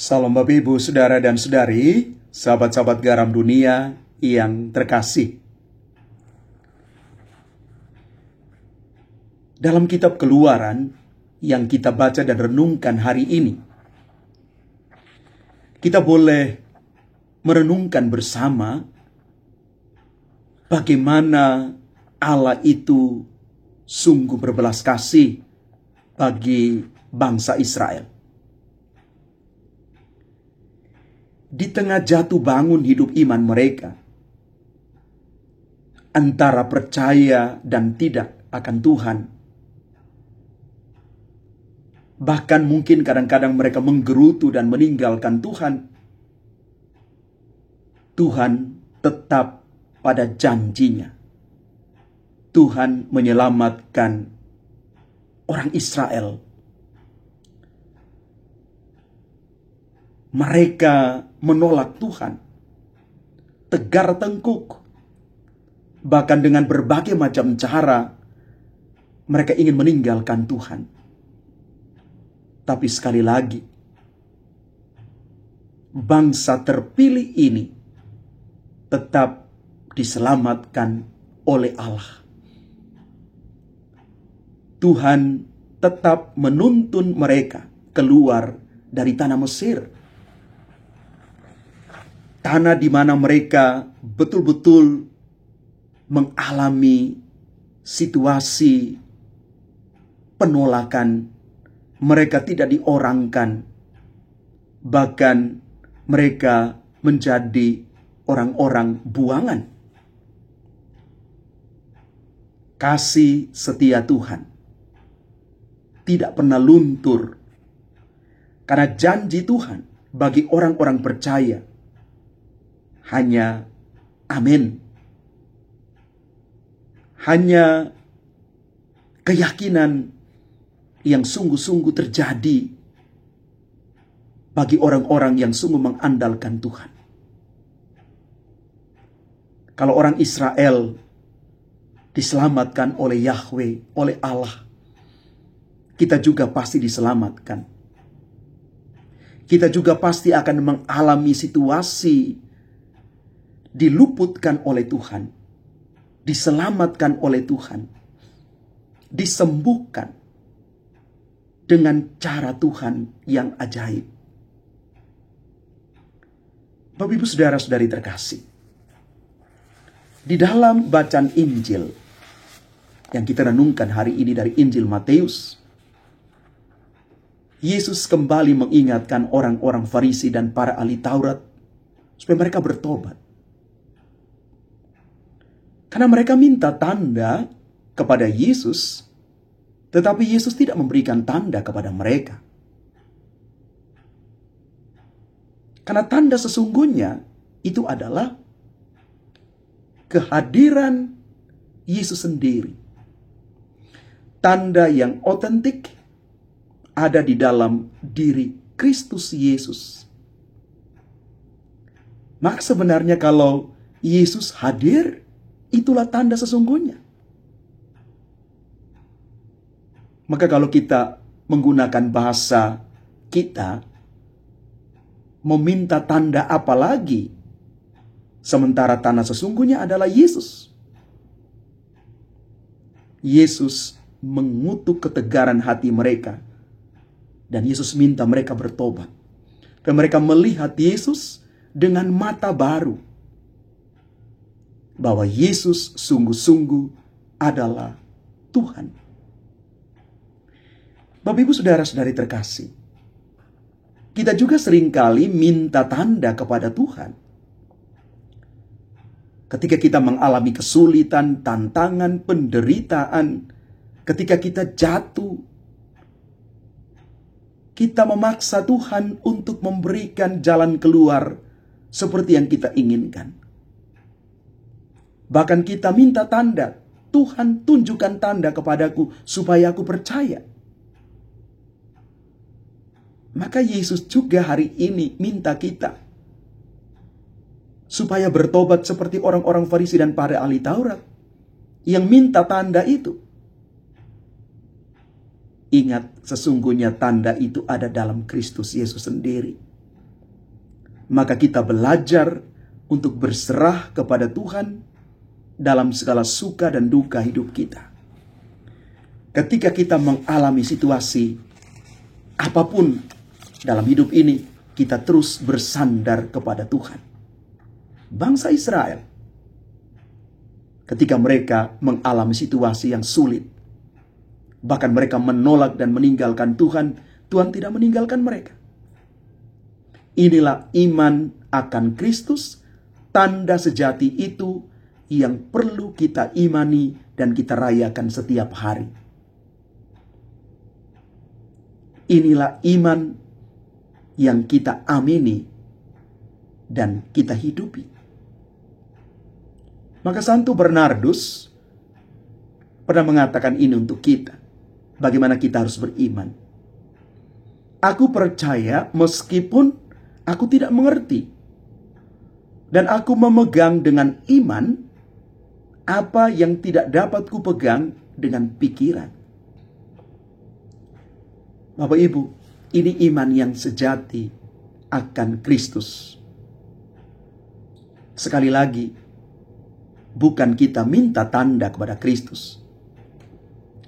Salam Bapak Ibu, Saudara dan Saudari, sahabat-sahabat garam dunia yang terkasih. Dalam kitab Keluaran yang kita baca dan renungkan hari ini, kita boleh merenungkan bersama bagaimana Allah itu sungguh berbelas kasih bagi bangsa Israel. Di tengah jatuh bangun hidup iman mereka, antara percaya dan tidak akan Tuhan, bahkan mungkin kadang-kadang mereka menggerutu dan meninggalkan Tuhan, Tuhan tetap pada janjinya. Tuhan menyelamatkan orang Israel. Mereka menolak Tuhan, tegar tengkuk, bahkan dengan berbagai macam cara mereka ingin meninggalkan Tuhan. Tapi sekali lagi, bangsa terpilih ini tetap diselamatkan oleh Allah. Tuhan tetap menuntun mereka keluar dari tanah Mesir. Tanah di mana mereka betul-betul mengalami situasi penolakan. Mereka tidak diorangkan. Bahkan mereka menjadi orang-orang buangan. Kasih setia Tuhan tidak pernah luntur. Karena janji Tuhan bagi orang-orang percaya hanya amin. Hanya keyakinan yang sungguh-sungguh terjadi bagi orang-orang yang sungguh mengandalkan Tuhan. Kalau orang Israel diselamatkan oleh Yahweh, oleh Allah, kita juga pasti diselamatkan. Kita juga pasti akan mengalami situasi diluputkan oleh Tuhan, diselamatkan oleh Tuhan, disembuhkan dengan cara Tuhan yang ajaib. Bapak Ibu Saudara-saudari terkasih, di dalam bacaan Injil yang kita renungkan hari ini dari Injil Matius, Yesus kembali mengingatkan orang-orang Farisi dan para ahli Taurat supaya mereka bertobat. Karena mereka minta tanda kepada Yesus, tetapi Yesus tidak memberikan tanda kepada mereka. Karena tanda sesungguhnya itu adalah kehadiran Yesus sendiri. Tanda yang otentik ada di dalam diri Kristus Yesus. Maka sebenarnya kalau Yesus hadir, itulah tanda sesungguhnya. Maka kalau kita menggunakan bahasa kita, meminta tanda apa lagi? Sementara tanda sesungguhnya adalah Yesus. Yesus mengutuk ketegaran hati mereka. Dan Yesus minta mereka bertobat. Dan mereka melihat Yesus dengan mata baru. Bahwa Yesus sungguh-sungguh adalah Tuhan. Bapak Ibu Saudara-saudari terkasih, kita juga seringkali minta tanda kepada Tuhan. Ketika kita mengalami kesulitan, tantangan, penderitaan, ketika kita jatuh, kita memaksa Tuhan untuk memberikan jalan keluar seperti yang kita inginkan. Bahkan kita minta tanda, Tuhan tunjukkan tanda kepadaku supaya aku percaya. Maka Yesus juga hari ini minta kita supaya bertobat seperti orang-orang Farisi dan para ahli Taurat yang minta tanda itu. Ingat, sesungguhnya tanda itu ada dalam Kristus Yesus sendiri. maka kita belajar untuk berserah kepada Tuhan dalam segala suka dan duka hidup kita. Ketika kita mengalami situasi apapun dalam hidup ini, kita terus bersandar kepada Tuhan. Bangsa Israel, ketika mereka mengalami situasi yang sulit, bahkan mereka menolak dan meninggalkan Tuhan, Tuhan tidak meninggalkan mereka. Inilah iman akan Kristus, tanda sejati itu yang perlu kita imani dan kita rayakan setiap hari. Inilah iman yang kita amini dan kita hidupi. Maka Santo Bernardus pernah mengatakan ini untuk kita. Bagaimana kita harus beriman. Aku percaya meskipun aku tidak mengerti. Dan aku memegang dengan iman apa yang tidak dapat kupegang dengan pikiran. Bapak Ibu, ini iman yang sejati akan Kristus. Sekali lagi, bukan kita minta tanda kepada Kristus,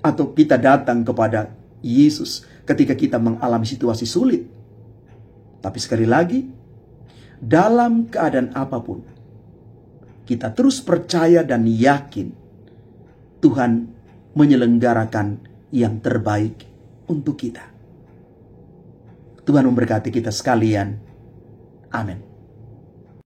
atau kita datang kepada Yesus ketika kita mengalami situasi sulit. Tapi sekali lagi, dalam keadaan apapun, kita terus percaya dan yakin Tuhan menyelenggarakan yang terbaik untuk kita. Tuhan memberkati kita sekalian. Amin.